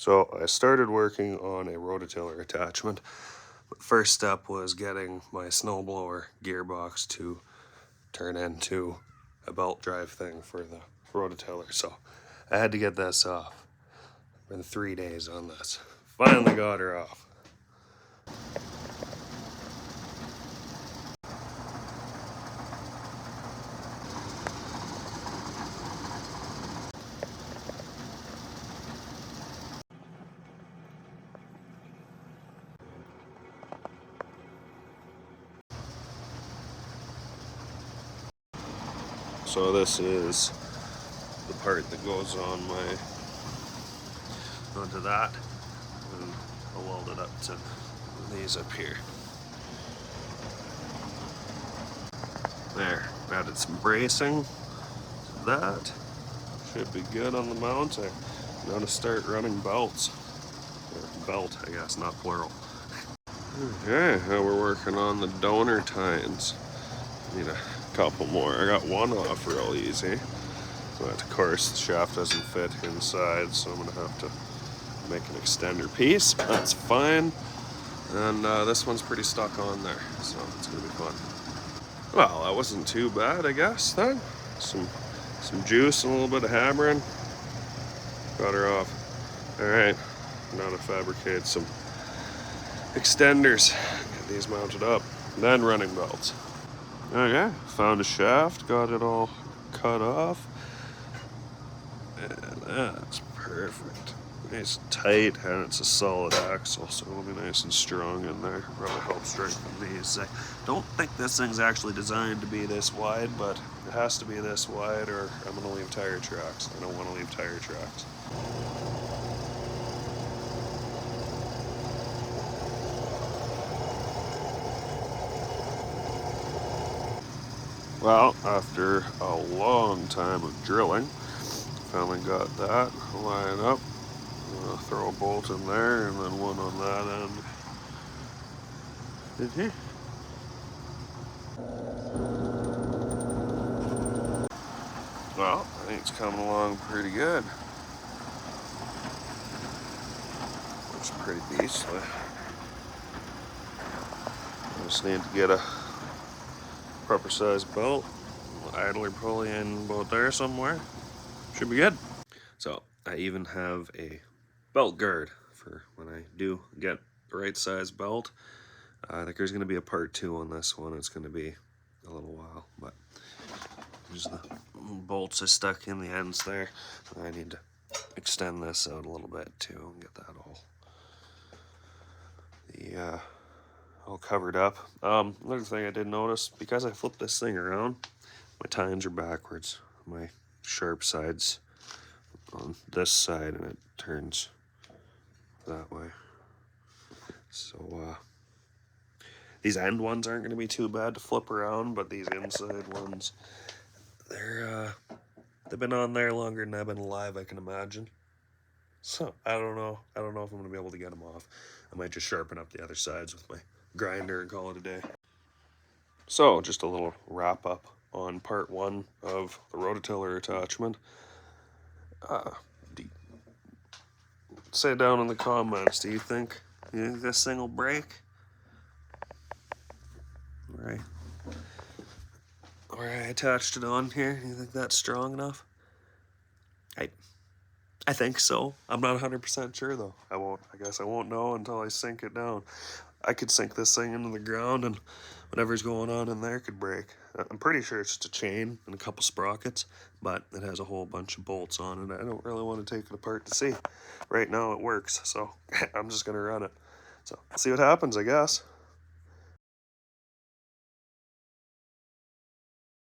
So I started working on a rototiller attachment. The first step was getting my snowblower gearbox to turn into a belt drive thing for the rototiller. So I had to get this off. Been 3 days on this. Finally got her off. So this is the part that goes on onto that, and I'll weld it up to these up here. There, added some bracing to that. Should be good on the mount. I'm gonna start running belts. Or belt, I guess, not plural. Okay, now we're working on the donor tines. Need a couple more. I got one off real easy. But of course the shaft doesn't fit inside, so I'm gonna have to make an extender piece. That's fine. And this one's pretty stuck on there, so it's gonna be fun. Well, that wasn't too bad, I guess, then. Some juice and a little bit of hammering. Got her off. Alright, now to fabricate some extenders. Get these mounted up. Then running belts. Okay, found a shaft, got it all cut off. And that's perfect. Nice and tight, and it's a solid axle, so it'll be nice and strong in there. Probably help strengthen these. I don't think this thing's actually designed to be this wide, but it has to be this wide or I'm gonna leave tire tracks. I don't want to leave tire tracks. Well, after a long time of drilling, finally got that lined up. Throw a bolt in there and then one on that end. Well, I think it's coming along pretty good. Looks pretty beastly. I just need to get a proper size belt. Idler pulley in about there somewhere. Should be good. So I even have a belt guard for when I do get the right size belt. I think there's going to be a part 2 on this one. It's going to be a little while, but there's the bolts are stuck in the ends there. I need to extend this out a little bit too and get that all covered up. Another thing I did notice, because I flipped this thing around, my tines are backwards. My sharp side's on this side and it turns that way. So these end ones aren't going to be too bad to flip around, but these inside ones, they've been on there longer than I've been alive, I can imagine. So I don't know if I'm going to be able to get them off. I might just sharpen up the other sides with my grinder and call it a day. So just a little wrap up on part 1 of the rototiller attachment. Say down in the comments, do you think this thing will break? Right. Where I attached it on here, do you think that's strong enough? I think so. I'm not 100% sure though. I guess I won't know until I sink it down. I could sink this thing into the ground and whatever's going on in there could break. I'm pretty sure it's just a chain and a couple sprockets, but it has a whole bunch of bolts on it. I don't really want to take it apart to see. Right now it works, so I'm just gonna run it. So see what happens, I guess.